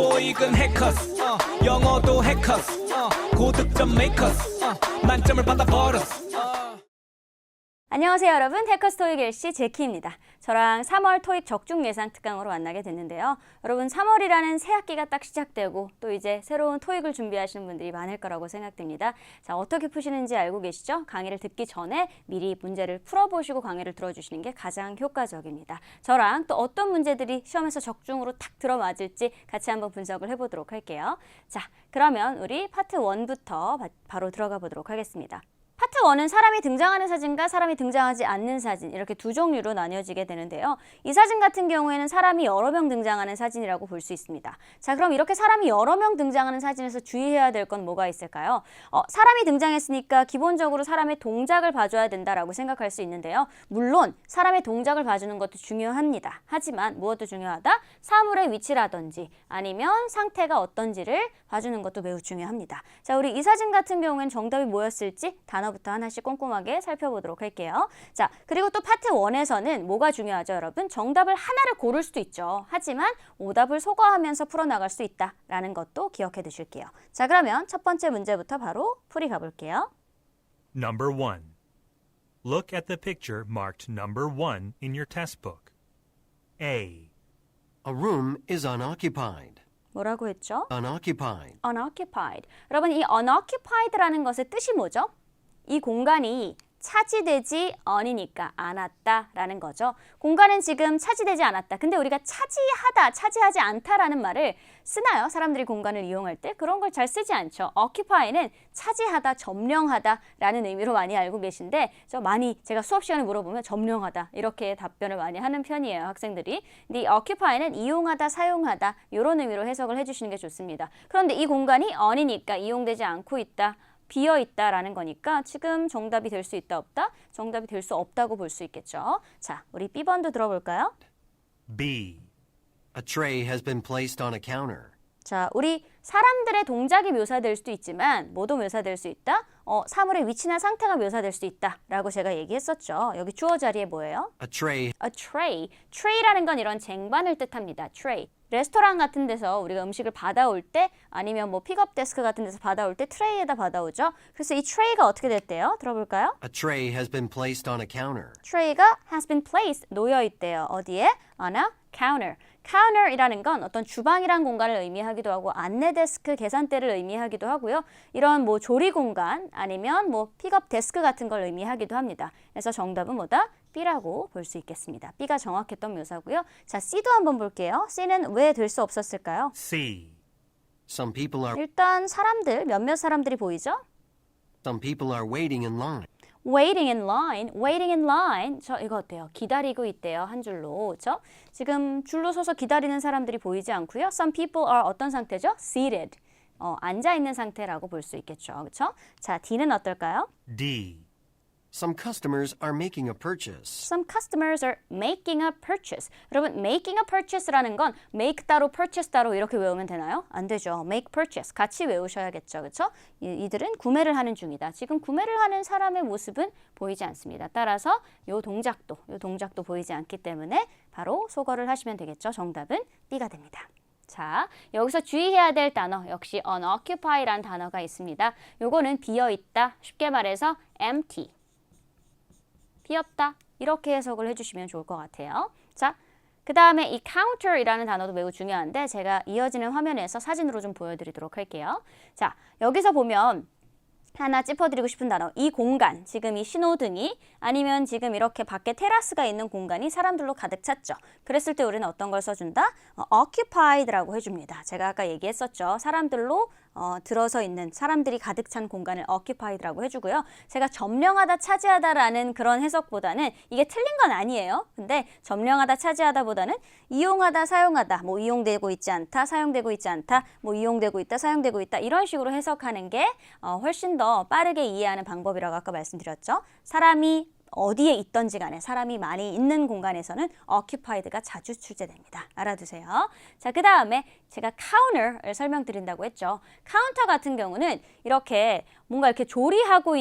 토익은 해커스 영어도 해커스 고득점 메이커스 만점을 받아버렸어. 안녕하세요 여러분, 해커스 토익 일시 제키입니다. 저랑 3월 토익 적중 예상 특강으로 만나게 됐는데요. 여러분 3월이라는 새 학기가 딱 시작되고 또 이제 새로운 토익을 준비하시는 분들이 많을 거라고 생각됩니다. 자, 어떻게 푸시는지 알고 계시죠? 강의를 듣기 전에 미리 문제를 풀어보시고 강의를 들어주시는 게 가장 효과적입니다. 저랑 또 어떤 문제들이 시험에서 적중으로 탁 들어맞을지 같이 한번 분석을 해보도록 할게요. 자, 그러면 우리 파트 1부터 바로 들어가 보도록 하겠습니다. 파트 1은 사람이 등장하는 사진과 사람이 등장하지 않는 사진, 이렇게 두 종류로 나뉘어지게 되는데요. 이 사진 같은 경우에는 사람이 여러 명 등장하는 사진이라고 볼 수 있습니다. 자, 그럼 이렇게 사람이 여러 명 등장하는 사진에서 주의해야 될 건 뭐가 있을까요? 사람이 등장했으니까 기본적으로 사람의 동작을 봐줘야 된다라고 생각할 수 있는데요. 물론 사람의 동작을 봐주는 것도 중요합니다. 하지만 무엇도 중요하다? 사물의 위치라든지 아니면 상태가 어떤지를 봐주는 것도 매우 중요합니다. 자, 우리 이 사진 같은 경우에는 정답이 뭐였을지 단어부터 하나씩 꼼꼼하게 살펴보도록 할게요. 자, 그리고 또 파트 1에서는 뭐가 중요하죠, 여러분? 정답을 하나를 고를 수도 있죠. 하지만 오답을 소거하면서 풀어나갈 수 있다라는 것도 기억해 두실게요. 자, 그러면 첫 번째 문제부터 바로 풀이 가볼게요. Number 1. Look at the picture marked number 1 in your test book. A. A room is unoccupied. 뭐라고 했죠? Unoccupied. unoccupied. 여러분, 이 unoccupied라는 것의 뜻이 뭐죠? 이 공간이 차지되지 않으니까 않았다라는 거죠. 공간은 지금 차지되지 않았다. 근데 우리가 차지하다, 차지하지 않다라는 말을 쓰나요? 사람들이 공간을 이용할 때? 그런 걸 잘 쓰지 않죠. occupy는 차지하다, 점령하다라는 의미로 많이 알고 계신데 많이 제가 수업 시간에 물어보면 점령하다 이렇게 답변을 많이 하는 편이에요, 학생들이. 근데 이 occupy는 이용하다, 사용하다 이런 의미로 해석을 해주시는 게 좋습니다. 그런데 이 공간이 on이니까 이용되지 않고 있다. 비어있다라는 거니까 지금 정답이 될 수 있다, 없다? 정답이 될 수 없다고 볼 수 있겠죠. 자, 우리 B번도 들어볼까요? B. A tray has been placed on a counter. 자, 우리 사람들의 동작이 묘사될 수도 있지만 뭐도 묘사될 수 있다? 사물의 위치나 상태가 묘사될 수도 있다라고 제가 얘기했었죠. 여기 주어 자리에 뭐예요? A tray. A tray. tray라는 건 이런 쟁반을 뜻합니다. tray. 레스토랑 같은 데서 우리가 음식을 받아올 때 아니면 뭐 픽업 데스크 같은 데서 받아올 때 트레이에다 받아오죠. 그래서 이 트레이가 어떻게 됐대요? 들어볼까요? A tray has been placed on a counter. 트레이가 has been placed, 놓여 있대요. 어디에? On a counter. counter이라는 건 어떤 주방이란 공간을 의미하기도 하고 안내 데스크, 계산대를 의미하기도 하고요. 이런 뭐 조리 공간 아니면 뭐 픽업 데스크 같은 걸 의미하기도 합니다. 그래서 정답은 뭐다? B라고 볼 수 있겠습니다. B가 정확했던 묘사고요. 자, C도 한번 볼게요. C는 왜 될 수 없었을까요? C. Some people are 일단 사람들, 몇몇 사람들이 보이죠? some people are waiting in line. waiting in line, waiting in line. 저 이거 어때요? 기다리고 있대요. 한 줄로. 그렇죠? 지금 줄로 서서 기다리는 사람들이 보이지 않고요. Some people are 어떤 상태죠? seated. 앉아 있는 상태라고 볼 수 있겠죠. 그렇죠? 자, D는 어떨까요? D. Some customers are making a purchase. Some customers are making a purchase. 여러분, making a purchase라는 건 make 따로 purchase 따로 이렇게 외우면 되나요? 안 되죠. make purchase 같이 외우셔야겠죠. 그렇죠? 이들은 구매를 하는 중이다. 지금 구매를 하는 사람의 모습은 보이지 않습니다. 따라서 요 동작도 보이지 않기 때문에 바로 소거를 하시면 되겠죠. 정답은 B가 됩니다. 자, 여기서 주의해야 될 단어 역시 unoccupied라는 단어가 있습니다. 요거는 비어있다. 쉽게 말해서 empty. 비었다. 이렇게 해석을 해주시면 좋을 것 같아요. 자, 그 다음에 이 counter이라는 단어도 매우 중요한데 제가 이어지는 화면에서 사진으로 좀 보여드리도록 할게요. 자, 여기서 보면 하나 짚어드리고 싶은 단어, 이 공간, 지금 이 신호등이 아니면 지금 이렇게 밖에 테라스가 있는 공간이 사람들로 가득 찼죠. 그랬을 때 우리는 어떤 걸 써준다? occupied라고 해줍니다. 제가 아까 얘기했었죠. 사람들로 들어서 있는 사람들이 가득 찬 공간을 occupied라고 해주고요. 제가 점령하다, 차지하다라는 그런 해석보다는 이게 틀린 건 아니에요. 근데 점령하다, 차지하다보다는 이용하다, 사용하다, 뭐 이용되고 있지 않다, 사용되고 있지 않다, 뭐 이용되고 있다, 사용되고 있다 이런 식으로 해석하는 게 훨씬 더 빠르게 이해하는 방법이라고 아까 말씀드렸죠. 사람이 어디에 있던지 간에 사람이 많이 있는 공간에서는 occupied가 자주 출제됩니다. 알아두세요. 자, 그 다음에 제가 counter를 설명드린다고 했죠. 카운터 같은 경우는 이렇게 뭔가 이렇게 조리하고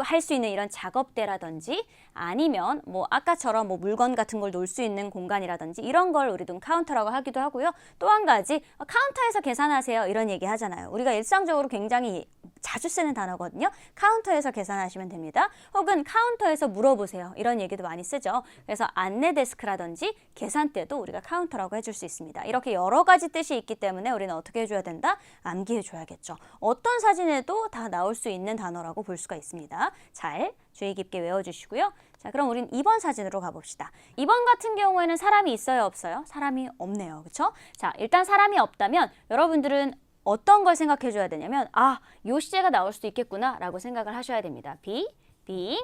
할 수 있는 이런 작업대라든지 아니면 뭐 아까처럼 뭐 물건 같은 걸 놓을 수 있는 공간이라든지 이런 걸 우리도 카운터라고 하기도 하고요. 또 한 가지 카운터에서 계산하세요 이런 얘기 하잖아요. 우리가 일상적으로 굉장히 자주 쓰는 단어거든요. 카운터에서 계산하시면 됩니다. 혹은 카운터에서 물어보세요. 이런 얘기도 많이 쓰죠. 그래서 안내 데스크라든지 계산대도 우리가 카운터라고 해줄 수 있습니다. 이렇게 여러 가지 뜻이 있기 때문에 우리는 어떻게 해줘야 된다? 암기해줘야겠죠. 어떤 사진에도 다 나올 수 있는 단어라고 볼 수가 있습니다. 잘 주의 깊게 외워주시고요. 자, 그럼 우린 2번 사진으로 가봅시다. 2번 같은 경우에는 사람이 있어요, 없어요? 사람이 없네요. 그렇죠? 자, 일단 사람이 없다면 여러분들은 어떤 걸 생각해 줘야 되냐면 요 시제가 나올 수도 있겠구나 라고 생각을 하셔야 됩니다. be, being,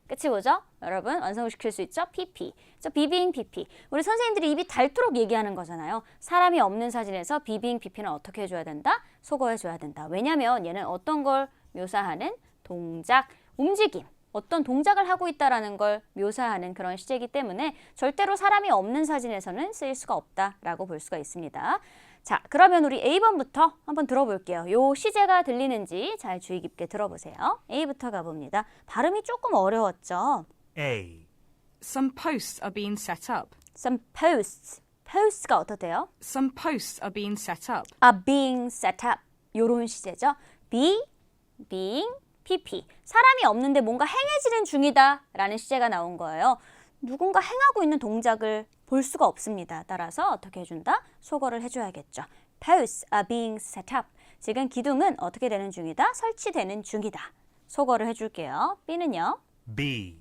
끝이 뭐죠? 여러분 완성시킬 수 있죠? pp. be, being, pp. 우리 선생님들이 입이 닳도록 얘기하는 거잖아요. 사람이 없는 사진에서 be, being, pp는 어떻게 해줘야 된다? 속어해 줘야 된다. 왜냐면 얘는 어떤 걸 묘사하는 동작, 움직임. 어떤 동작을 하고 있다는 걸 묘사하는 그런 시제이기 때문에 절대로 사람이 없는 사진에서는 쓰일 수가 없다라고 볼 수가 있습니다. 자, 그러면 우리 A번부터 한번 들어볼게요. 요 시제가 들리는지 잘 주의 깊게 들어보세요. A부터 가봅니다. 발음이 조금 어려웠죠? A. Some posts are being set up. Some posts. post가 어떠세요? Some posts are being set up. are being set up. 요런 시제죠. be, being, pp. 사람이 없는데 뭔가 행해지는 중이다 라는 시제가 나온 거예요. 누군가 행하고 있는 동작을 볼 수가 없습니다. 따라서 어떻게 해준다? 속어를 해줘야겠죠. Posts are being set up. 지금 기둥은 어떻게 되는 중이다? 설치되는 중이다. 속어를 해줄게요. B는요? B.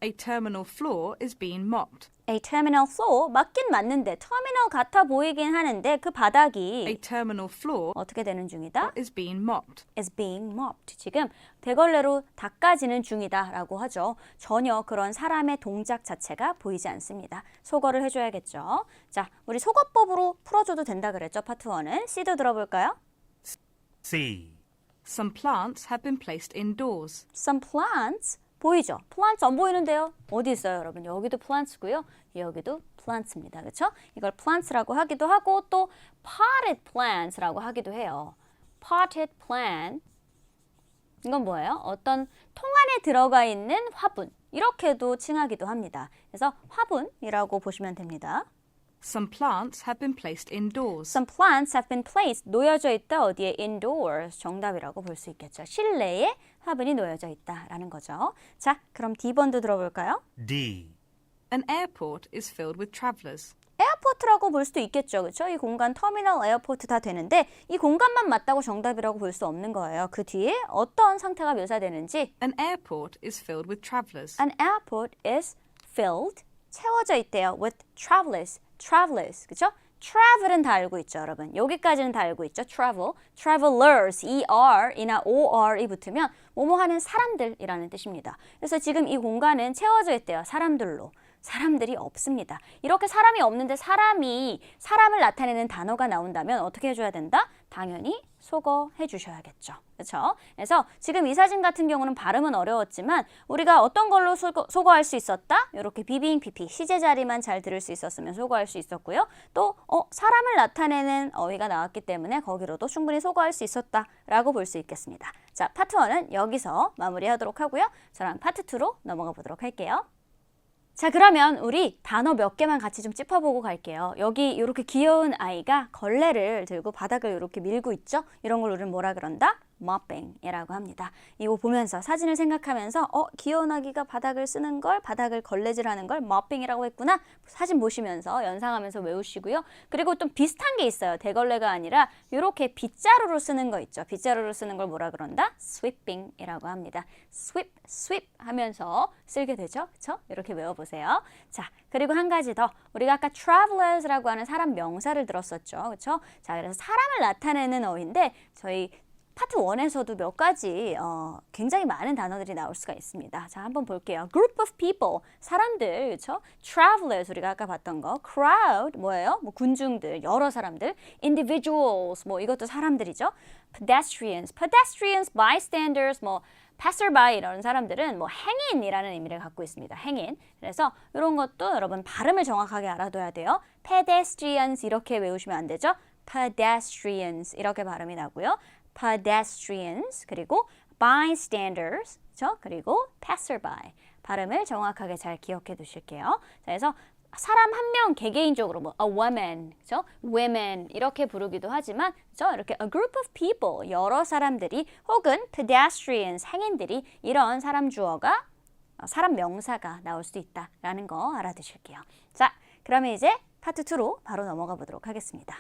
A terminal floor is being mopped. A terminal floor. 맞긴 맞는데 터미널 같아 보이긴 하는데 그 A 바닥이 terminal floor 어떻게 되는 중이다? is being mopped. is being mopped. 지금 대걸레로 닦아지는 중이다 라고 하죠. 전혀 그런 사람의 동작 자체가 보이지 않습니다. 속어를 해줘야겠죠. 자, 우리 속어법으로 풀어줘도 된다 그랬죠. 파트 1은. C도 들어볼까요? C. Some plants have been placed indoors. Some plants. 보이죠? plants 안 보이는데요. 어디 있어요, 여러분? 여기도 plants고요. 여기도 plants입니다. 그렇죠? 이걸 plants라고 하기도 하고 또 potted plants라고 하기도 해요. potted plant. 이건 뭐예요? 어떤 통 안에 들어가 있는 화분. 이렇게도 칭하기도 합니다. 그래서 화분이라고 보시면 됩니다. Some plants have been placed indoors. Some plants have been placed. 놓여져 있다. 어디에? indoors. 정답이라고 볼 수 있겠죠. 실내에 화분이 놓여져 있다라는 거죠. 자, 그럼 D번도 들어볼까요? D. An airport is filled with travelers. 에어포트라고 볼 수도 있겠죠. 그렇죠? 이 공간 터미널 에어포트 다 되는데 이 공간만 맞다고 정답이라고 볼 수 없는 거예요. 그 뒤에 어떤 상태가 묘사되는지 An airport is filled with travelers. An airport is filled. 채워져 있대요. with travelers. travelers. 그렇죠? travel은 다 알고 있죠, 여러분. 여기까지는 다 알고 있죠. travel. travelers. er이나 or이 붙으면 뭐뭐 하는 사람들이라는 뜻입니다. 그래서 지금 이 공간은 채워져 있대요. 사람들로. 사람들이 없습니다. 이렇게 사람이 없는데 사람을 나타내는 단어가 나온다면 어떻게 해줘야 된다? 당연히 속어해 주셔야겠죠. 그렇죠? 그래서 지금 이 사진 같은 경우는 발음은 어려웠지만 우리가 어떤 걸로 속어할 수 있었다? 이렇게 be, being, pp. 시제 자리만 잘 들을 수 있었으면 속어할 수 있었고요. 또 사람을 나타내는 어휘가 나왔기 때문에 거기로도 충분히 속어할 수 있었다라고 볼 수 있겠습니다. 자, 파트 1은 여기서 마무리하도록 하고요. 저랑 파트 2로 넘어가 보도록 할게요. 자, 그러면 우리 단어 몇 개만 같이 좀 짚어보고 갈게요. 여기 이렇게 귀여운 아이가 걸레를 들고 바닥을 이렇게 밀고 있죠? 이런 걸 우리는 뭐라 그런다? mopping이라고 합니다. 이거 보면서 사진을 생각하면서 귀여운 아기가 바닥을 쓰는 걸, 바닥을 걸레질하는 걸 mopping이라고 했구나. 사진 보시면서 연상하면서 외우시고요. 그리고 좀 비슷한 게 있어요. 대걸레가 아니라 이렇게 빗자루로 쓰는 거 있죠. 빗자루로 쓰는 걸 뭐라 그런다? sweeping이라고 합니다. sweep 하면서 쓸게 되죠. 그렇죠? 이렇게 외워보세요. 자, 그리고 한 가지 더. 우리가 아까 travelers라고 하는 사람 명사를 들었었죠. 그렇죠? 자, 그래서 사람을 나타내는 어휘인데 저희 파트 1에서도 몇 가지 굉장히 많은 단어들이 나올 수가 있습니다. 자, 한번 볼게요. group of people, 사람들, 그렇죠? travelers, 우리가 아까 봤던 거. crowd, 뭐예요? 뭐 군중들, 여러 사람들. individuals, 뭐 이것도 사람들이죠. pedestrians, bystanders, 뭐 passerby 이런 사람들은 뭐 행인이라는 의미를 갖고 있습니다. 행인. 그래서 이런 것도 여러분 발음을 정확하게 알아둬야 돼요. pedestrians 이렇게 외우시면 안 되죠. pedestrians 이렇게 발음이 나고요. pedestrians, 그리고 bystanders, 그렇죠? 그리고 passerby. 발음을 정확하게 잘 기억해 두실게요. 자, 그래서 사람 한 명 개개인적으로 뭐 a woman, 그렇죠? women 이렇게 부르기도 하지만 그렇죠? 이렇게 a group of people, 여러 사람들이 혹은 pedestrians, 행인들이 이런 사람 주어가 사람 명사가 나올 수도 있다라는 거 알아두실게요. 자, 그러면 이제 파트 2로 바로 넘어가 보도록 하겠습니다.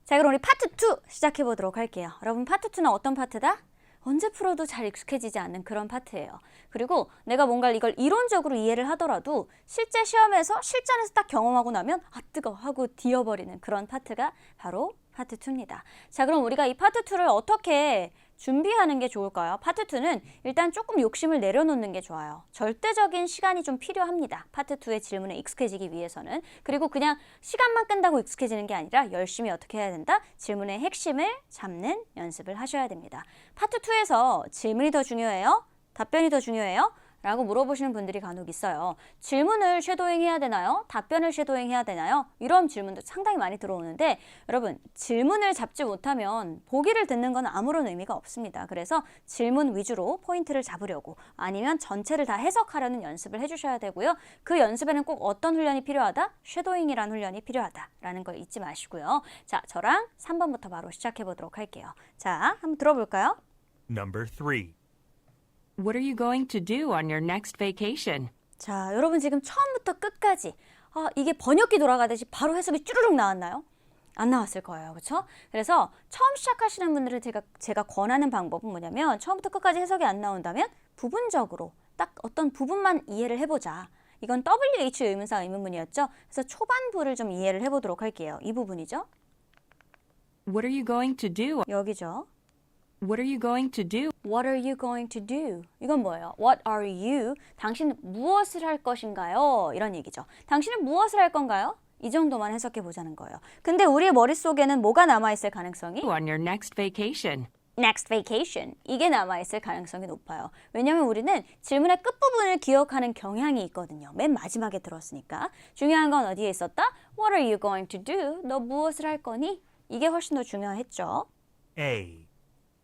자, 그럼 우리 파트 2 시작해 보도록 할게요. 여러분, 파트 2는 어떤 파트다? 언제 풀어도 잘 익숙해지지 않는 그런 파트예요. 그리고 내가 뭔가 이걸 이론적으로 이해를 하더라도 실제 시험에서 실전에서 딱 경험하고 나면 아 뜨거 하고 뒤어버리는 그런 파트가 바로 파트 2입니다. 자, 그럼 우리가 이 파트 2를 어떻게 준비하는 게 좋을까요? 파트 2는 일단 조금 욕심을 내려놓는 게 좋아요. 절대적인 시간이 좀 필요합니다. 파트 2의 질문에 익숙해지기 위해서는. 그리고 그냥 시간만 끈다고 익숙해지는 게 아니라 열심히 어떻게 해야 된다? 질문의 핵심을 잡는 연습을 하셔야 됩니다. 파트 2에서 질문이 더 중요해요? 답변이 더 중요해요? 라고 물어보시는 분들이 간혹 있어요. 질문을 쉐도잉 해야 되나요? 답변을 쉐도잉 해야 되나요? 이런 질문도 상당히 많이 들어오는데 여러분, 질문을 잡지 못하면 보기를 듣는 건 아무런 의미가 없습니다. 그래서 질문 위주로 포인트를 잡으려고 아니면 전체를 다 해석하려는 연습을 해주셔야 되고요. 그 연습에는 꼭 어떤 훈련이 필요하다? 쉐도잉이라는 훈련이 필요하다라는 걸 잊지 마시고요. 자, 저랑 3번부터 바로 시작해 보도록 할게요. 자, 한번 들어볼까요? Number 3. What are you going to do on your next vacation? 자, 여러분 지금 처음부터 끝까지 이게 번역기 돌아가듯이 바로 해석이 쭈르륵 나왔나요? 안 나왔을 거예요. 그렇죠? 그래서 처음 시작하시는 분들은 제가 권하는 방법은 뭐냐면 처음부터 끝까지 해석이 안 나온다면 부분적으로 딱 어떤 부분만 이해를 해보자. 이건 WH 의문사 의문문이었죠. 그래서 초반부를 좀 이해를 해보도록 할게요. 이 부분이죠. What are you going to do? 여기죠. What are you going to do? What are you going to do? 이건 뭐예요? What are you? 당신은 무엇을 할 것인가요? 이런 얘기죠. 당신은 무엇을 할 건가요? 이 정도만 해석해 보자는 거예요. 근데 우리의 머릿속에는 뭐가 남아있을 가능성이? On your next vacation. Next vacation. 이게 남아있을 가능성이 높아요. 왜냐하면 우리는 질문의 끝부분을 기억하는 경향이 있거든요. 맨 마지막에 들었으니까. 중요한 건 어디에 있었다? What are you going to do? 너 무엇을 할 거니? 이게 훨씬 더 중요했죠. A.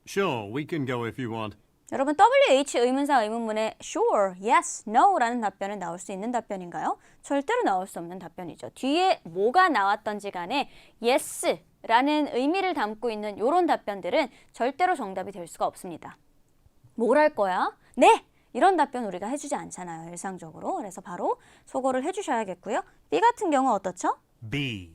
Sure, we can go if you want. 여러분, WH 의문사 의문문에 sure, yes, no 라는 답변은 나올 수 있는 답변인가요? 절대로 나올 수 없는 답변이죠. 뒤에 뭐가 나왔던지 간에 yes 라는 의미를 담고 있는 이런 답변들은 절대로 정답이 될 수가 없습니다. 뭘 할 거야? 네! 이런 답변 우리가 해주지 않잖아요, 일상적으로. 그래서 바로 소거를 해주셔야겠고요. B 같은 경우 어떻죠? B.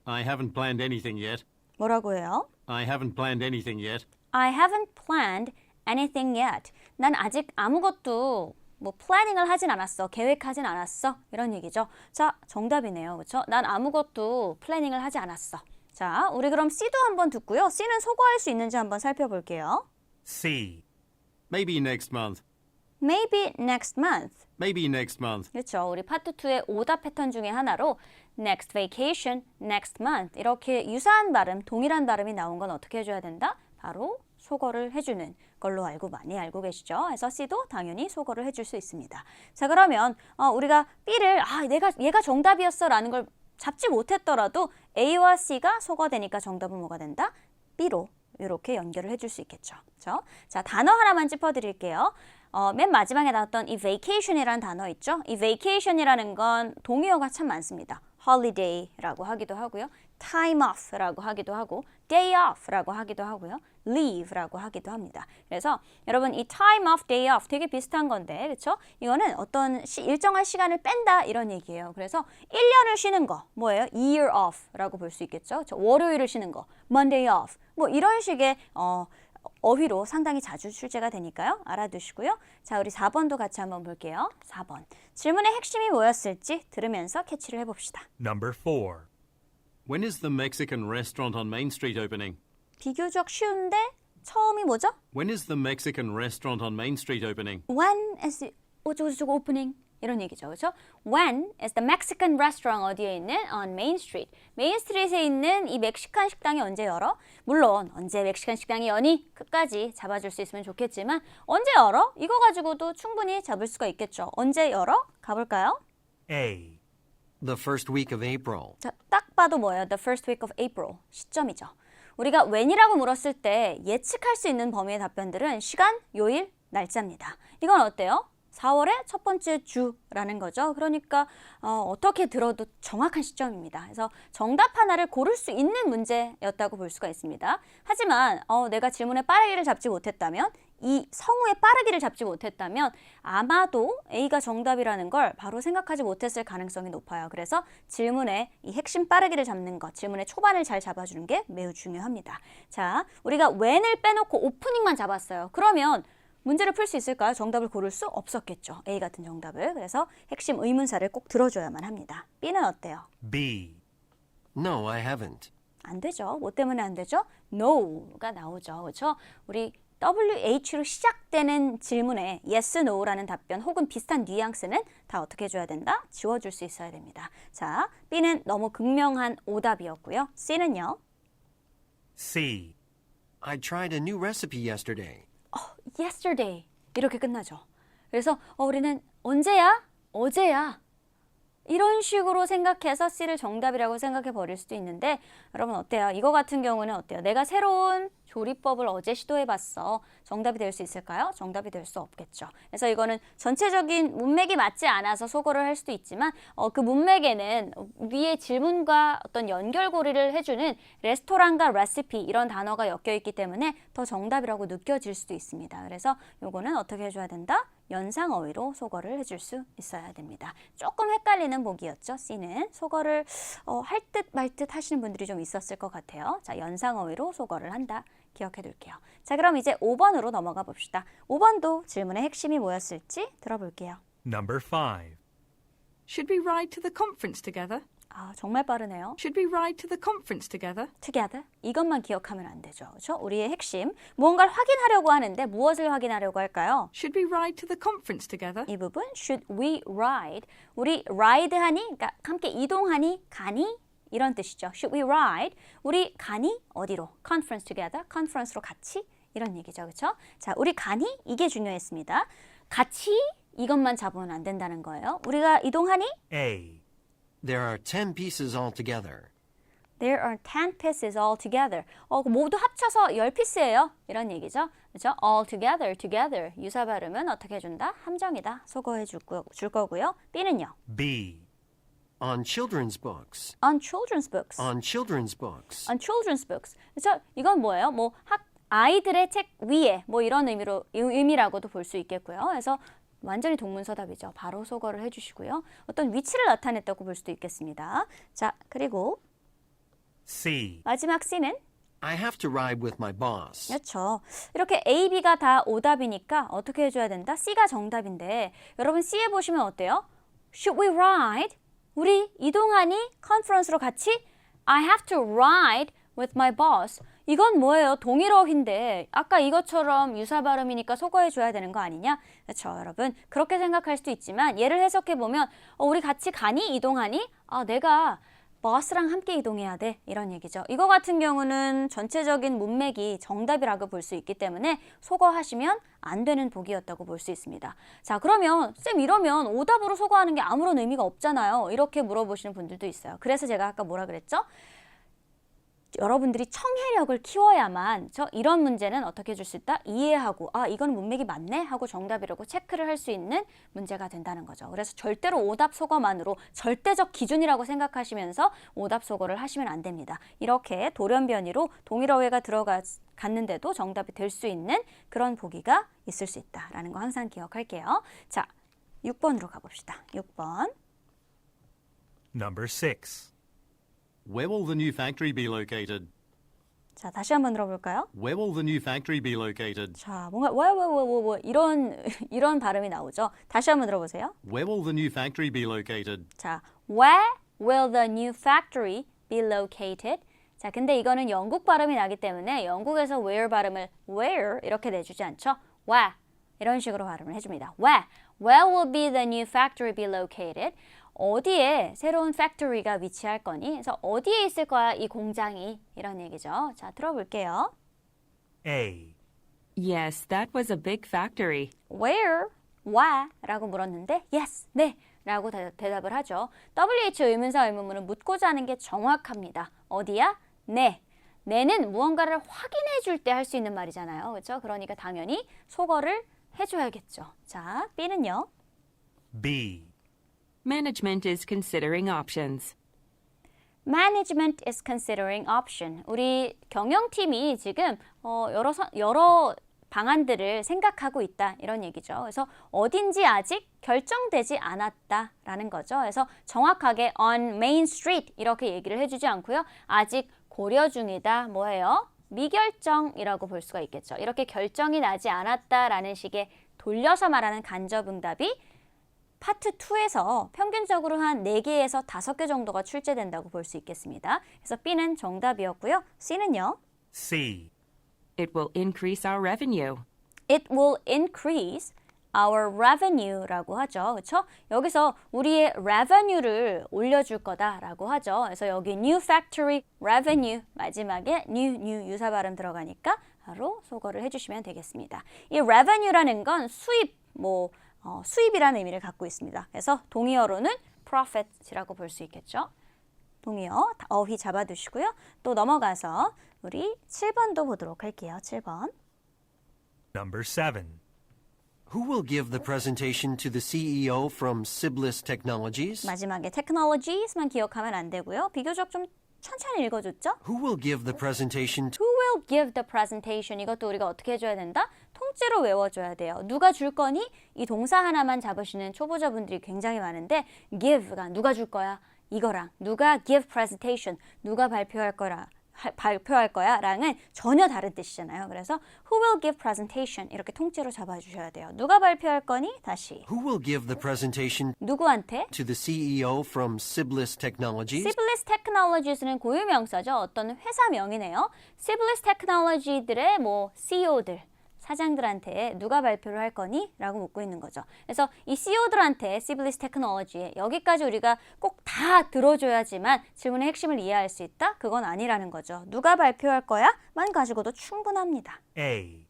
I haven't planned anything yet. 뭐라고 해요? I haven't planned anything yet. I haven't planned anything yet. 난 아직 아무것도 플래닝을 하진 않았어. 계획하진 않았어. 이런 얘기죠. 자, 정답이네요. 그렇죠? 난 아무것도 플래닝을 하지 않았어. 자, 우리 그럼 C도 한번 듣고요. C는 소거할 수 있는지 한번 살펴볼게요. C. Maybe next month. Maybe next month. Maybe next month. 그렇죠. 우리 파트 2의 오답 패턴 중에 하나로 next vacation, next month 이렇게 유사한 발음, 동일한 발음이 나온 건 어떻게 해줘야 된다? 바로 소거를 해주는 걸로 많이 알고 계시죠? 그래서 C도 당연히 소거를 해줄 수 있습니다. 자, 그러면 우리가 B를 얘가 정답이었어 라는 걸 잡지 못했더라도 A와 C가 소거되니까 정답은 뭐가 된다? B로 이렇게 연결을 해줄 수 있겠죠. 그렇죠? 자, 단어 하나만 짚어드릴게요. 맨 마지막에 나왔던 이 vacation이라는 단어 있죠? 이 vacation이라는 건 동의어가 참 많습니다. holiday라고 하기도 하고요. time off라고 하기도 하고 day off라고 하기도 하고요. leave라고 하기도 합니다. 그래서 여러분 이 time off, day off 되게 비슷한 건데 그렇죠? 이거는 어떤 일정한 시간을 뺀다 이런 얘기예요. 그래서 1년을 쉬는 거 뭐예요? year off라고 볼 수 있겠죠? 월요일을 쉬는 거 Monday off 뭐 이런 식의 어휘로 상당히 자주 출제가 되니까요. 알아두시고요. 자, 우리 4번도 같이 한번 볼게요. 4번. 질문의 핵심이 뭐였을지 들으면서 캐치를 해봅시다. Number 4. When is the Mexican restaurant on Main Street opening? 비교적 쉬운데 처음이 뭐죠? When is the Mexican restaurant on Main Street opening? When is the 어쩌고저쩌고 오프닝 이런 얘기죠. 그렇죠? When is the Mexican restaurant 어디에 있는? On Main Street. 메인 스트리트에 있는 이 멕시칸 식당이 언제 열어? 물론 언제 멕시칸 식당이 여니? 끝까지 잡아줄 수 있으면 좋겠지만 언제 열어? 이거 가지고도 충분히 잡을 수가 있겠죠. 언제 열어? 가볼까요? A. The first week of April. 자, 딱 봐도 뭐예요? The first week of April. 시점이죠. 우리가 when이라고 물었을 때 예측할 수 있는 범위의 답변들은 시간, 요일, 날짜입니다. 이건 어때요? 4월의 첫 번째 주라는 거죠. 그러니까 어떻게 들어도 정확한 시점입니다. 그래서 정답 하나를 고를 수 있는 문제였다고 볼 수가 있습니다. 하지만 내가 질문의 빠르기를 잡지 못했다면, 이 성우의 빠르기를 잡지 못했다면 아마도 A가 정답이라는 걸 바로 생각하지 못했을 가능성이 높아요. 그래서 질문의 이 핵심 빠르기를 잡는 것, 질문의 초반을 잘 잡아주는 게 매우 중요합니다. 자, 우리가 when을 빼놓고 오프닝만 잡았어요. 그러면 문제를 풀 수 있을까요? 정답을 고를 수 없었겠죠. A 같은 정답을. 그래서 핵심 의문사를 꼭 들어줘야만 합니다. B는 어때요? B. No, I haven't. 안 되죠. 뭐 때문에 안 되죠? No가 나오죠. 그렇죠? 우리 WH로 시작되는 질문에 yes, no라는 답변 혹은 비슷한 뉘앙스는 다 어떻게 해줘야 된다? 지워줄 수 있어야 됩니다. 자, B는 너무 극명한 오답이었고요. C는요? C. I tried a new recipe yesterday. yesterday 이렇게 끝나죠. 그래서 우리는 언제야? 어제야. 이런 식으로 생각해서 C를 정답이라고 생각해 버릴 수도 있는데 여러분 어때요? 이거 같은 경우는 어때요? 내가 새로운 조리법을 어제 시도해 봤어. 정답이 될 수 있을까요? 정답이 될 수 없겠죠. 그래서 이거는 전체적인 문맥이 맞지 않아서 소거를 할 수도 있지만 그 문맥에는 위에 질문과 어떤 연결고리를 해주는 레스토랑과 레시피 이런 단어가 엮여 있기 때문에 더 정답이라고 느껴질 수도 있습니다. 그래서 요거는 어떻게 해줘야 된다? 연상어휘로 소거를 해줄 수 있어야 됩니다. 조금 헷갈리는 보기였죠. C는 소거를 할 듯 말 듯 하시는 분들이 좀 있었을 것 같아요. 자, 연상어휘로 소거를 한다. 기억해 둘게요. 자, 그럼 이제 5번으로 넘어가 봅시다. 5번도 질문의 핵심이 뭐였을지 들어볼게요. Number 5. Should we ride to the conference together? 정말 빠르네요. Should we ride to the conference together? together. 이것만 기억하면 안 되죠. 그렇죠? 우리의 핵심. 무언가를 확인하려고 하는데 무엇을 확인하려고 할까요? Should we ride to the conference together? 이 부분 should we ride. 우리 ride 하니, 그러니까 함께 이동하니, 가니 이런 뜻이죠. Should we ride? 우리 가니 어디로? Conference together. conference로 같이 이런 얘기죠. 그렇죠? 자, 우리 가니 이게 중요했습니다. 같이 이것만 잡으면 안 된다는 거예요. 우리가 이동하니? A. There are 10 pieces altogether. There are 10 pieces all together. 모두 합쳐서 10피스예요. 이런 얘기죠. 그렇죠? all together, together. 유사 발음은 어떻게 해준다? 함정이다. 소거해 줄 거고요. B는요? B. On children's books. On children's books. On children's books. On children's books. 그렇죠? 이건 뭐예요? 아이들의 책 위에 이런 의미라고도 볼 수 있겠고요. 그래서 완전히 동문서답이죠. 바로 소거를 해주시고요. 어떤 위치를 나타냈다고 볼 수도 있겠습니다. 자, 그리고 C. 마지막 C는 I have to ride with my boss. 그렇죠. 이렇게 A, B가 다 오답이니까 어떻게 해줘야 된다? C가 정답인데 여러분 C에 보시면 어때요? Should we ride? 우리 이동하니? 컨퍼런스로 같이? I have to ride with my boss. 이건 뭐예요? 동일어휘인데 아까 이것처럼 유사 발음이니까 소거해줘야 되는 거 아니냐? 그렇죠, 여러분. 그렇게 생각할 수도 있지만 예를 해석해보면 우리 같이 가니? 이동하니? 내가 버스랑 함께 이동해야 돼. 이런 얘기죠. 이거 같은 경우는 전체적인 문맥이 정답이라고 볼 수 있기 때문에 소거하시면 안 되는 보기였다고 볼 수 있습니다. 자, 그러면 쌤 이러면 오답으로 소거하는 게 아무런 의미가 없잖아요. 이렇게 물어보시는 분들도 있어요. 그래서 제가 아까 뭐라 그랬죠? 여러분들이 청해력을 키워야만 이런 문제는 어떻게 해줄 수 있다? 이해하고 이건 문맥이 맞네? 하고 정답이라고 체크를 할 수 있는 문제가 된다는 거죠. 그래서 절대로 오답 소거만으로 절대적 기준이라고 생각하시면서 오답 소거를 하시면 안 됩니다. 이렇게 돌연변이로 동일어휘가 들어갔는데도 정답이 될 수 있는 그런 보기가 있을 수 있다라는 거 항상 기억할게요. 자, 6번으로 가봅시다. 6번. Number 6. Where will the new factory be located? 자, 다시 한번 들어볼까요? Where will the new factory be located? 자, 뭔가 이런 발음이 나오죠. 다시 한번 들어보세요. Where will the new factory be located? 자, where will the new factory be located? 자, 근데 이거는 영국 발음이 나기 때문에 영국에서 where 발음을 where 이렇게 내주지 않죠. where 이런 식으로 발음을 해줍니다. where will be the new factory be located? 어디에 새로운 팩토리가 위치할 거니? 그래서 어디에 있을 거야 이 공장이? 이런 얘기죠. 자, 들어볼게요. A. Yes, that was a big factory. Where? Why? 라고 물었는데 yes, 네 라고 대답을 하죠. WH 의문사 의문문은 묻고자 하는 게 정확합니다. 어디야? 네. 내는 무언가를 확인해 줄 때 할 수 있는 말이잖아요. 그렇죠? 그러니까 당연히 소거를 해줘야겠죠. 자, B는요. B. Management is considering options. Management is considering option. 우리 경영팀이 지금 여러 방안들을 생각하고 있다 이런 얘기죠. 그래서 어딘지 아직 결정되지 않았다라는 거죠. 그래서 정확하게 on Main Street 이렇게 얘기를 해주지 않고요. 아직 고려 중이다. 뭐예요? 미결정이라고 볼 수가 있겠죠. 이렇게 결정이 나지 않았다라는 식의 돌려서 말하는 간접응답이 파트 2에서 평균적으로 한 4개에서 5개 정도가 출제된다고 볼 수 있겠습니다. 그래서 B는 정답이었고요. C는요. C. It will increase our revenue. It will increase our revenue라고 하죠. 그렇죠? 여기서 우리의 revenue를 올려줄 거다라고 하죠. 그래서 여기 new factory revenue 마지막에 new 유사 발음 들어가니까 바로 소거를 해주시면 되겠습니다. 이 revenue라는 건 수입, 수입이라는 의미를 갖고 있습니다. 그래서 동의어로는 profit이라고 볼 수 있겠죠. 동의어 어휘 잡아두시고요. 또 넘어가서 우리 7번도 보도록 할게요. 7번. Number 7. Who will give the presentation to the CEO from Siblis Technologies? 마지막에 technologies만 기억하면 안 되고요. 비교적 좀 천천히 읽어줬죠? Who will give the presentation to Who will give the presentation? 이것도 우리가 어떻게 해줘야 된다? 통째로 외워줘야 돼요. 누가 줄 거니? 이 동사 하나만 잡으시는 초보자분들이 굉장히 많은데 give가 누가 줄 거야? 이거랑 누가 give presentation, 누가 발표할 거야 랑은 전혀 다른 뜻이잖아요. 그래서 who will give presentation 이렇게 통째로 잡아주셔야 돼요. 누가 발표할 거니? 다시. Who will give the presentation 누구한테? to the CEO from Siblis Technologies? Siblis Technologies는 고유명사죠. 어떤 회사명이네요. Siblis Technologies들의 CEO들, 사장들한테 누가 발표를 할 거니? 라고 묻고 있는 거죠. 그래서 이 CEO들한테 Siblis Technology 여기까지 우리가 꼭 다 들어줘야지만 질문의 핵심을 이해할 수 있다? 그건 아니라는 거죠. 누가 발표할 거야? 만 가지고도 충분합니다. A.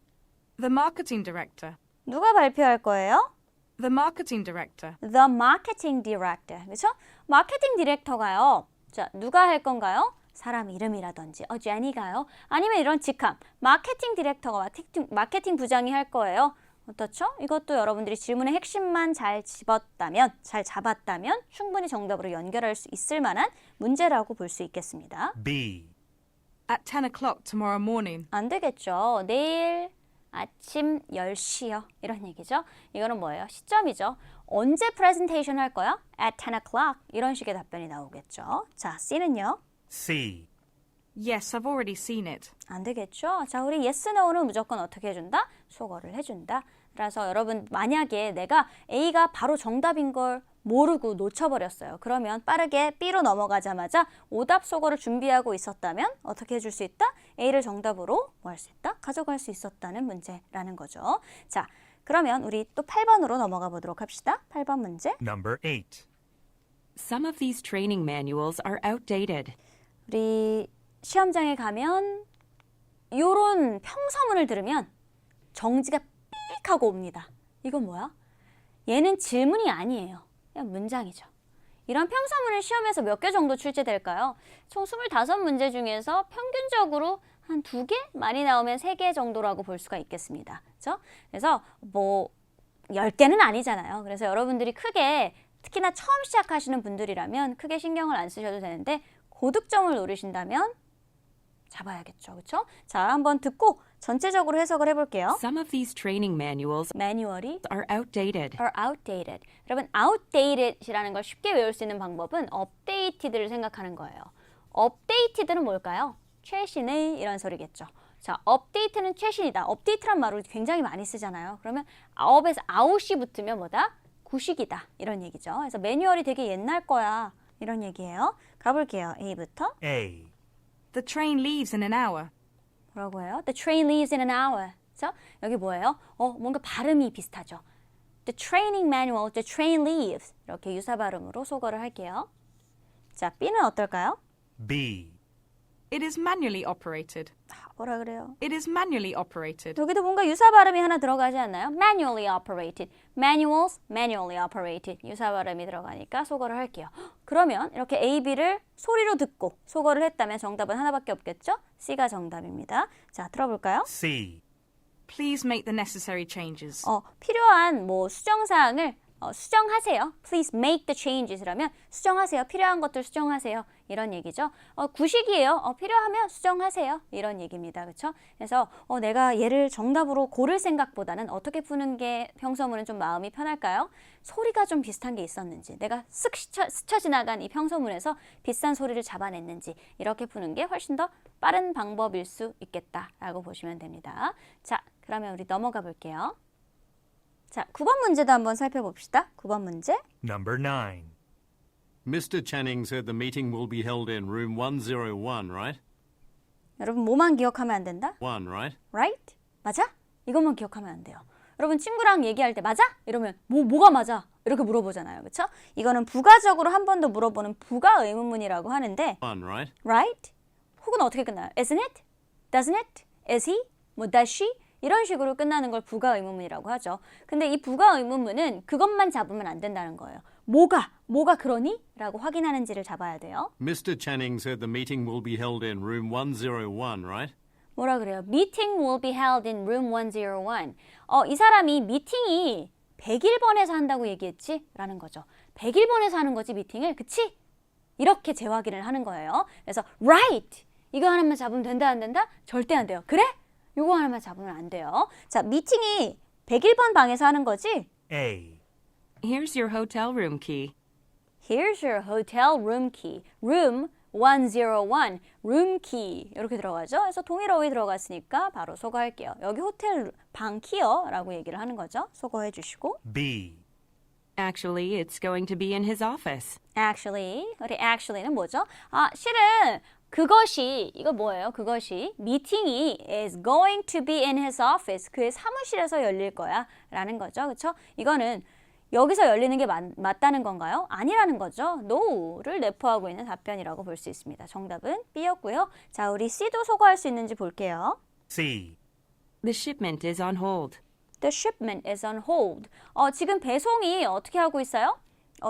The marketing director. 누가 발표할 거예요? The marketing director. The marketing director. 그렇죠? 마케팅 디렉터가요. 자, 누가 할 건가요? 사람 이름이라든지 제니가요? 아니면 이런 직함. 마케팅 디렉터가 마케팅 부장이 할 거예요. 어떻죠? 이것도 여러분들이 질문의 핵심만 잘 잡았다면 충분히 정답으로 연결할 수 있을 만한 문제라고 볼 수 있겠습니다. B. At 10 o'clock tomorrow morning. 안 되겠죠. 내일 아침 10시요. 이런 얘기죠. 이거는 뭐예요? 시점이죠. 언제 프레젠테이션 할 거야? At 10 o'clock. 이런 식의 답변이 나오겠죠. 자, C는요? C. Yes, I've already seen it. 안 되겠죠. 자, 우리 yes, no는 무조건 어떻게 해준다? 소거를 해준다. 그래서 여러분 만약에 내가 A가 바로 정답인 걸 모르고 놓쳐버렸어요. 그러면 빠르게 B로 넘어가자마자 오답 소거를 준비하고 있었다면 어떻게 해줄 수 있다? A를 정답으로 뭐 할 수 있다? 가져갈 수 있었다는 문제라는 거죠. 자, 그러면 우리 또 8번으로 넘어가 보도록 합시다. 8번 문제. Number 8. Some of these training manuals are outdated. 우리 시험장에 가면 요런 평서문을 들으면 정지가 삑 하고 옵니다. 이건 뭐야? 얘는 질문이 아니에요. 그냥 문장이죠. 이런 평서문을 시험에서 몇 개 정도 출제될까요? 총 25문제 중에서 평균적으로 한 2개? 많이 나오면 3개 정도라고 볼 수가 있겠습니다. 그렇죠? 그래서 10개는 아니잖아요. 그래서 여러분들이 크게 특히나 처음 시작하시는 분들이라면 크게 신경을 안 쓰셔도 되는데 고득점을 노리신다면 잡아야겠죠. 그렇죠? 자, 한번 듣고 전체적으로 해석을 해볼게요. Some of these training manuals 매뉴얼이 are outdated. are outdated. 여러분, outdated이라는 걸 쉽게 외울 수 있는 방법은 updated를 생각하는 거예요. updated는 뭘까요? 최신의 이런 소리겠죠. 자, update는 최신이다. update란 말을 굉장히 많이 쓰잖아요. 그러면 up에서 out이 붙으면 뭐다? 구식이다. 이런 얘기죠. 그래서 매뉴얼이 되게 옛날 거야. 이런 얘기예요. 가볼게요. A부터. A. The train leaves in an hour. 뭐라고 해요? The train leaves in an hour. 그래서 여기 뭐예요? 뭔가 발음이 비슷하죠. The training manual, the train leaves. 이렇게 유사 발음으로 소거를 할게요. 자, B는 어떨까요? B. It is manually operated. 뭐라 그래요? It is manually operated. 여기도 뭔가 유사 발음이 하나 들어가지 않나요? Manually operated. Manuals, manually operated. 유사 발음이 들어가니까 소거를 할게요. 그러면 이렇게 A, B를 소리로 듣고 소거를 했다면 정답은 하나밖에 없겠죠? C가 정답입니다. 자, 들어볼까요? C. Please make the necessary changes. 필요한 뭐 수정사항을 수정하세요. Please make the changes라면 수정하세요. 필요한 것들 수정하세요. 이런 얘기죠. 구식이에요. 필요하면 수정하세요. 이런 얘기입니다. 그렇죠? 그래서 내가 얘를 정답으로 고를 생각보다는 어떻게 푸는 게 평서문은 좀 마음이 편할까요? 소리가 좀 비슷한 게 있었는지, 내가 쓱 스쳐 지나간 이 평서문에서 비슷한 소리를 잡아냈는지 이렇게 푸는 게 훨씬 더 빠른 방법일 수 있겠다라고 보시면 됩니다. 자, 그러면 우리 넘어가 볼게요. 자, 9번 문제도 한번 살펴봅시다. 9번 문제. Number 9. Mr. Channing said the meeting will be held in room 101, right? 여러분 뭐만 기억하면 안 된다? 1, right? Right? 맞아? 이것만 기억하면 안 돼요. 여러분 친구랑 얘기할 때 맞아? 이러면 뭐가 맞아? 이렇게 물어보잖아요. 그렇죠? 이거는 부가적으로 한 번 더 물어보는 부가 의문문이라고 하는데 1, right? right? 혹은 어떻게 끝나요? Isn't it? Doesn't it? Is he? 뭐 does she? 이런 식으로 끝나는 걸 부가 의문문이라고 하죠. 근데 이 부가 의문문은 그것만 잡으면 안 된다는 거예요. 뭐가 그러니? 라고 확인하는지를 잡아야 돼요. Mr. Channing said the meeting will be held in room 101, right? 뭐라 그래요? Meeting will be held in room 101. 이 사람이 미팅이 101번에서 한다고 얘기했지? 라는 거죠. 101번에서 하는 거지 미팅을. 그치? 이렇게 재확인을 하는 거예요. 그래서 right! 이거 하나만 잡으면 된다 안 된다? 절대 안 돼요. 그래? 이거 하나만 잡으면 안 돼요. 자, 미팅이 101번 방에서 하는 거지? A. Here's your hotel room key. Here's your hotel room key. Room 101. room key. 이렇게 들어가죠. 그래서 동일어휘 들어갔으니까 바로 소거할게요. 여기 호텔 방 키어라고 얘기를 하는 거죠. 소거해 주시고. B. Actually, it's going to be in his office. Actually. 우리 actually는 뭐죠? 실은 그것이, 이거 뭐예요? 그것이 미팅이 is going to be in his office. 그의 사무실에서 열릴 거야 라는 거죠. 그렇죠? 이거는 여기서 열리는 게 맞다는 건가요? 아니라는 거죠. no를 내포하고 있는 답변이라고 볼 수 있습니다. 정답은 B였고요. 자, 우리 C도 소거할 수 있는지 볼게요. C. The shipment is on hold. The shipment is on hold. 지금 배송이 어떻게 하고 있어요?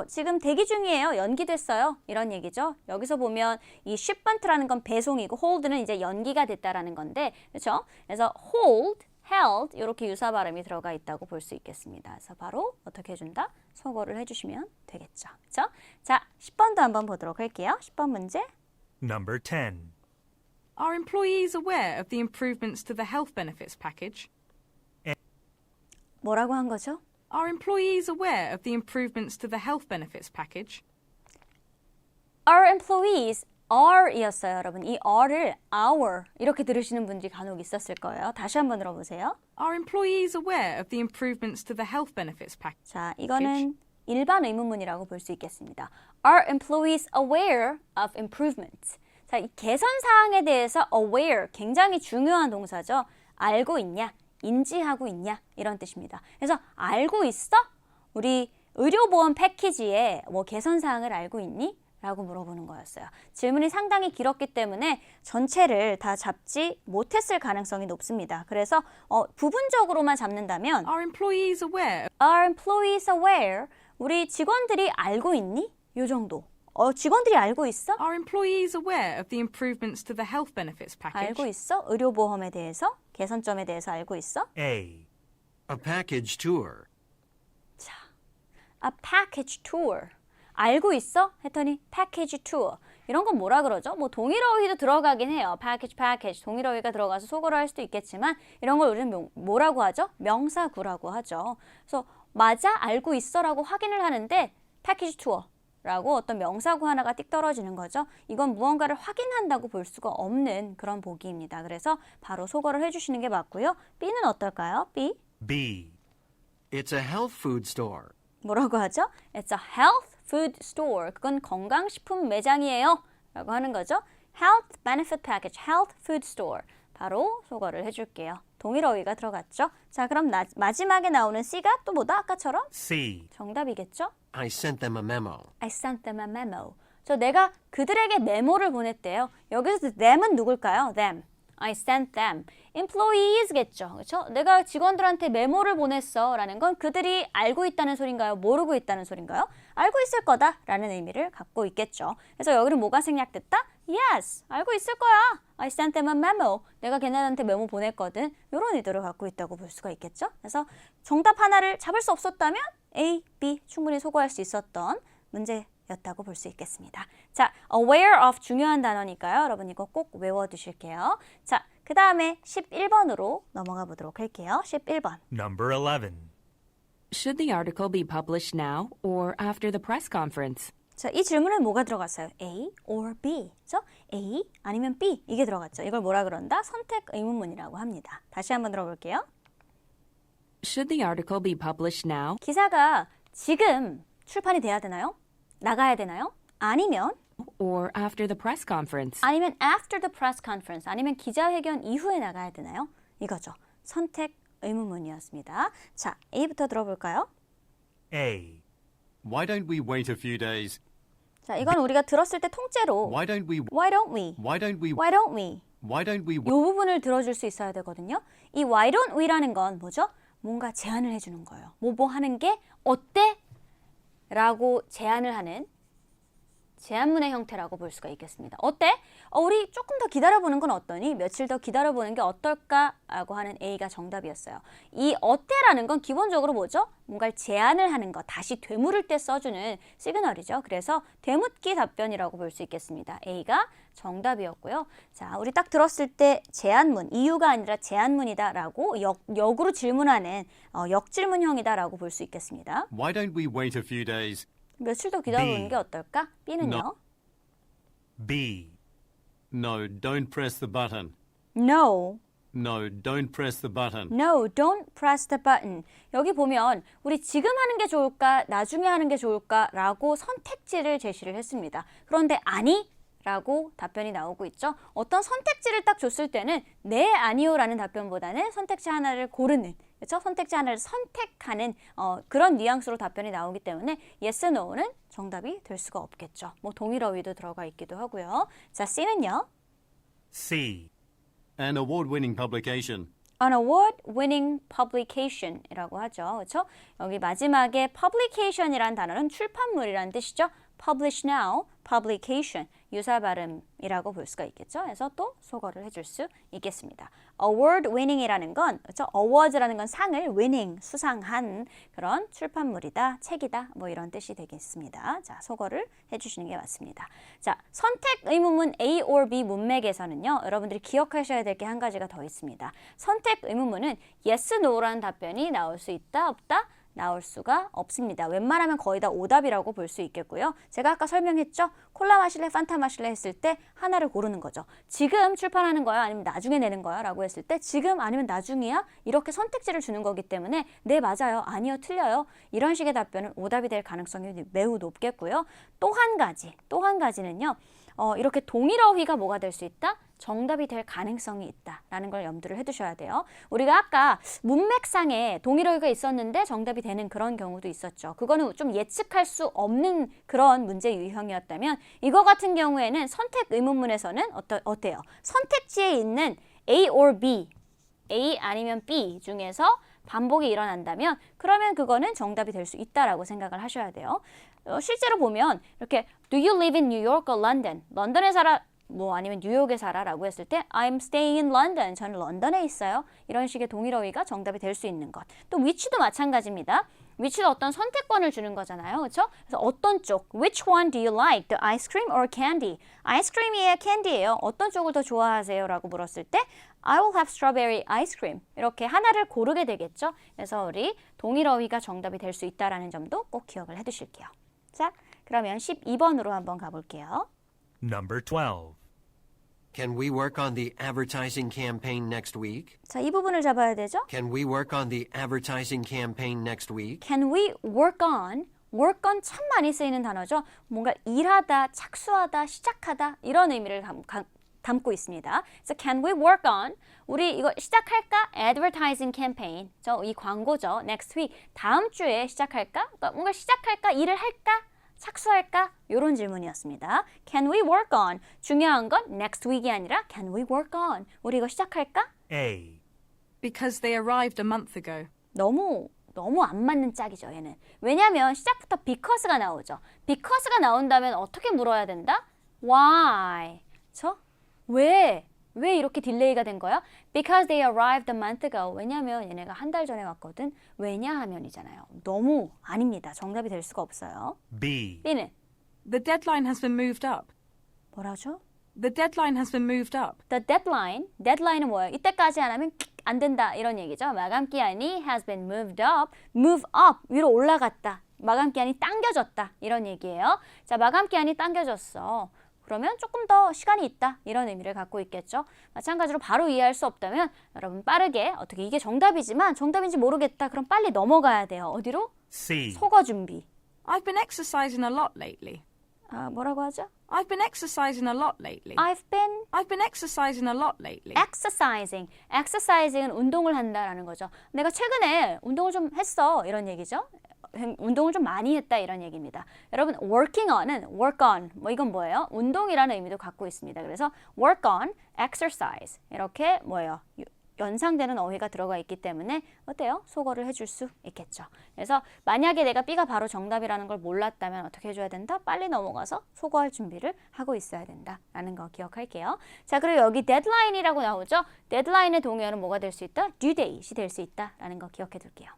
지금 대기 중이에요. 연기됐어요. 이런 얘기죠. 여기서 보면 이 shipment라는 건 배송이고 hold는 이제 연기가 됐다라는 건데, 그렇죠? 그래서 hold, held 이렇게 유사 발음이 들어가 있다고 볼 수 있겠습니다. 그래서 바로 어떻게 해준다? 소거를 해주시면 되겠죠. 그렇죠? 자, 10번도 한번 보도록 할게요. 10번 문제. Number 10. Are employees aware of the improvements to the health benefits package? 뭐라고 한 거죠? Are employees aware of the improvements to the health benefits package? Our employees are이었어요, 여러분. 이 are를 our 이렇게 들으시는 분들이 간혹 있었을 거예요. 다시 한번 들어보세요. Are employees aware of the improvements to the health benefits package? 자, 이거는 일반 의문문이라고 볼 수 있겠습니다. Are employees aware of improvements? 자, 이 개선 사항에 대해서 aware 굉장히 중요한 동사죠. 알고 있냐? 인지하고 있냐? 이런 뜻입니다. 그래서 알고 있어? 우리 의료보험 패키지에 뭐 개선 사항을 알고 있니? 라고 물어보는 거였어요. 질문이 상당히 길었기 때문에 전체를 다 잡지 못했을 가능성이 높습니다. 그래서 부분적으로만 잡는다면 Are employees aware? Are employees aware? 우리 직원들이 알고 있니? 요 정도. 직원들이 알고 있어? Are employees aware of the improvements to the health benefits package? 알고 있어? 의료보험에 대해서? 개선점에 대해서 알고 있어? A. A package tour. A package tour. 알고 있어? 했더니 package tour. 이런 건 뭐라 그러죠? 뭐 동일어휘도 들어가긴 해요. package. 동일어휘가 들어가서 소거를 할 수도 있겠지만 이런 걸 우리는 뭐라고 하죠? 명사구라고 하죠. 그래서 맞아? 알고 있어라고 확인을 하는데 package tour. 라고 어떤 명사구 하나가 띡 떨어지는 거죠. 이건 무언가를 확인한다고 볼 수가 없는 그런 보기입니다. 그래서 바로 소거를 해주시는 게 맞고요. B는 어떨까요? B. B. It's a health food store. 뭐라고 하죠? It's a health food store. 그건 건강식품 매장이에요. 라고 하는 거죠. Health benefit package, health food store. 바로 소거를 해줄게요. 동일어휘가 들어갔죠. 자, 그럼 마지막에 나오는 C가 또 뭐다? 아까처럼? C. 정답이겠죠? I sent them a memo. I sent them a memo. 내가 그들에게 메모를 보냈대요. 여기서 them은 누굴까요? them. I sent them. employees겠죠. 그렇죠? 내가 직원들한테 메모를 보냈어 라는 건 그들이 알고 있다는 소린가요? 모르고 있다는 소린가요? 알고 있을 거다 라는 의미를 갖고 있겠죠. 그래서 여기는 뭐가 생략됐다? Yes, 알고 있을 거야. I sent them a memo. 내가 걔네한테 메모 보냈거든. 이런 의도를 갖고 있다고 볼 수가 있겠죠. 그래서 정답 하나를 잡을 수 없었다면 A, B 충분히 소거할 수 있었던 문제였다고 볼 수 있겠습니다. 자, aware of 중요한 단어니까요. 여러분 이거 꼭 외워두실게요. 자, 그 다음에 11번으로 넘어가 보도록 할게요. 11번. Number 11. Should the article be published now or after the press conference? 자, 이 질문에 뭐가 들어갔어요? A or B. 그렇죠? A 아니면 B 이게 들어갔죠. 이걸 뭐라 그런다? 선택 의문문이라고 합니다. 다시 한번 들어볼게요. Should the article be published now 기사가 지금 출판이 돼야 되나요? 나가야 되나요? 아니면 or after the press conference? 아니면 after the press conference 아니면 기자회견 이후에 나가야 되나요? 이거죠. 선택 의문문이었습니다. 자, A부터 들어볼까요? A. Why don't we wait a few days? 자, 이건 우리가 들었을 때 통째로 Why don't we? Why don't we? Why don't we? Why don't we? Why don't we? 이 부분을 들어줄 수 있어야 되거든요. 이 why don't we라는 건 뭐죠? 뭔가 제안을 해주는 거예요. 뭐 하는 게 어때? 라고 제안을 하는 제안문의 형태라고 볼 수가 있겠습니다. 어때? 우리 조금 더 기다려보는 건 어떠니? 며칠 더 기다려보는 게 어떨까라고 하는 A가 정답이었어요. 이 어때라는 건 기본적으로 뭐죠? 뭔가를 제안을 하는 거, 다시 되물을 때 써주는 시그널이죠. 그래서 되묻기 답변이라고 볼 수 있겠습니다. A가 정답이었고요. 자, 우리 딱 들었을 때 제안문, 이유가 아니라 제안문이다라고 역으로 질문하는 역질문형이다라고 볼 수 있겠습니다. Why don't we wait a few days? 며칠 더 기다려보는 B. 게 어떨까? B는요? No. B. No, don't press the button. No. No, don't press the button. No, don't press the button. 여기 보면 우리 지금 하는 게 좋을까, 나중에 하는 게 좋을까라고 선택지를 제시를 했습니다. 그런데 아니? 라고 답변이 나오고 있죠. 어떤 선택지를 딱 줬을 때는 네, 아니요라는 답변보다는 선택지 하나를 고르는, 그렇죠? 선택지 하나를 선택하는 그런 뉘앙스로 답변이 나오기 때문에 yes, no는 정답이 될 수가 없겠죠. 뭐 동일어휘도 들어가 있기도 하고요. 자, C는요? C. An award-winning publication. An award-winning publication이라고 하죠. 그렇죠? 여기 마지막에 publication이라는 단어는 출판물이라는 뜻이죠. publish now, publication, 유사 발음이라고 볼 수가 있겠죠. 그래서 또 소거를 해줄 수 있겠습니다. award-winning이라는 건, 그렇죠? awards라는 건 상을, winning, 수상한 그런 출판물이다, 책이다, 뭐 이런 뜻이 되겠습니다. 자, 소거를 해주시는 게 맞습니다. 자, 선택 의문문 A or B 문맥에서는요, 여러분들이 기억하셔야 될 게 한 가지가 더 있습니다. 선택 의문문은 yes, no라는 답변이 나올 수 있다, 없다? 나올 수가 없습니다. 웬만하면 거의 다 오답이라고 볼 수 있겠고요. 제가 아까 설명했죠? 콜라 마실래, 판타 마실래 했을 때 하나를 고르는 거죠. 지금 출판하는 거야? 아니면 나중에 내는 거야? 라고 했을 때 지금 아니면 나중이야? 이렇게 선택지를 주는 거기 때문에 네, 맞아요, 아니요, 틀려요. 이런 식의 답변은 오답이 될 가능성이 매우 높겠고요. 또 한 가지는요. 이렇게 동일어휘가 뭐가 될 수 있다? 정답이 될 가능성이 있다라는 걸 염두를 해두셔야 돼요. 우리가 아까 문맥상에 동일어휘가 있었는데 정답이 되는 그런 경우도 있었죠. 그거는 좀 예측할 수 없는 그런 문제 유형이었다면 이거 같은 경우에는 선택 의문문에서는 어때요? 선택지에 있는 A or B, A 아니면 B 중에서 반복이 일어난다면 그러면 그거는 정답이 될 수 있다라고 생각을 하셔야 돼요. 실제로 보면 이렇게 Do you live in New York or London? 런던에 살아, 뭐 아니면 뉴욕에 살아라고 했을 때 I'm staying in London. 저는 런던에 있어요. 이런 식의 동일어휘가 정답이 될 수 있는 것. 또 which도 마찬가지입니다. which도 어떤 선택권을 주는 거잖아요. 그렇죠? 그래서 어떤 쪽, which one do you like? The ice cream or candy? 아이스크림이에요, 캔디예요? 어떤 쪽을 더 좋아하세요? 라고 물었을 때 I will have strawberry ice cream. 이렇게 하나를 고르게 되겠죠. 그래서 우리 동일어휘가 정답이 될 수 있다는 점도 꼭 기억을 해두실게요. 자, 그러면 12번으로 한번 가볼게요. Number 12. Can we work on the advertising campaign next week? 자, 이 부분을 잡아야 되죠. Can we work on the advertising campaign next week? Can we work on? work on 참 많이 쓰이는 단어죠. 뭔가 일하다, 착수하다, 시작하다 이런 의미를 담고 있습니다. 그래서 can we work on? 우리 이거 시작할까? advertising campaign. 이 광고죠. next week. 다음 주에 시작할까? 그러니까 뭔가 시작할까? 일을 할까? 착수할까? 이런 질문이었습니다. Can we work on? 중요한 건 next week이 아니라 Can we work on? 우리 이거 시작할까? A. Because they arrived a month ago. 너무 안 맞는 짝이죠, 얘는. 왜냐면 시작부터 because가 나오죠. because가 나온다면 어떻게 물어야 된다? Why? 왜 이렇게 딜레이가 된 거야? Because they arrived a month ago. 왜냐면 얘네가 한 달 전에 왔거든. 왜냐하면이잖아요. 너무 아닙니다. 정답이 될 수가 없어요. B. B는 The deadline has been moved up. 뭐라죠? The deadline has been moved up. The deadline은 뭐예요? 이때까지 안 하면 안 된다 이런 얘기죠. 마감 기한이 has been moved up. move up 위로 올라갔다. 마감 기한이 당겨졌다 이런 얘기예요. 자, 마감 기한이 당겨졌어. 그러면 조금 더 시간이 있다 이런 의미를 갖고 있겠죠. 마찬가지로 바로 이해할 수 없다면 여러분 빠르게 어떻게 이게 정답이지만 정답인지 모르겠다. 그럼 빨리 넘어가야 돼요. 어디로? C. 속어 준비. I've been exercising a lot lately. 뭐라고 하죠? I've been exercising a lot lately. I've been exercising a lot lately. exercising. exercising은 운동을 한다라는 거죠. 내가 최근에 운동을 좀 했어 이런 얘기죠. 운동을 좀 많이 했다 이런 얘기입니다. 여러분 working on은 work on 뭐 이건 뭐예요? 운동이라는 의미도 갖고 있습니다. 그래서 work on, exercise 이렇게 뭐예요? 연상되는 어휘가 들어가 있기 때문에 어때요? 소거를 해줄 수 있겠죠. 그래서 만약에 내가 B가 바로 정답이라는 걸 몰랐다면 어떻게 해줘야 된다? 빨리 넘어가서 소거할 준비를 하고 있어야 된다라는 거 기억할게요. 자, 그리고 여기 deadline이라고 나오죠? deadline의 동의어는 뭐가 될 수 있다? due date이 될 수 있다라는 거 기억해 둘게요.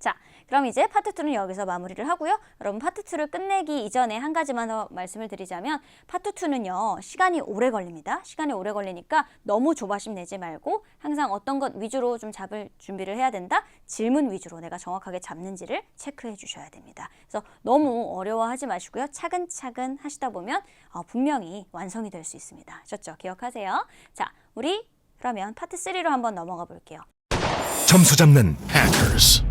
자, 그럼 이제 파트 2는 여기서 마무리를 하고요. 여러분 파트 2를 끝내기 이전에 한 가지만 더 말씀을 드리자면 파트 2는요. 시간이 오래 걸립니다. 시간이 오래 걸리니까 너무 조바심 내지 말고 항상 어떤 것 위주로 좀 잡을 준비를 해야 된다. 질문 위주로 내가 정확하게 잡는지를 체크해 주셔야 됩니다. 그래서 너무 어려워하지 마시고요. 차근차근 하시다 보면 분명히 완성이 될 수 있습니다. 아셨죠? 기억하세요. 자, 우리 그러면 파트 3로 한번 넘어가 볼게요. 점수 잡는 hackers.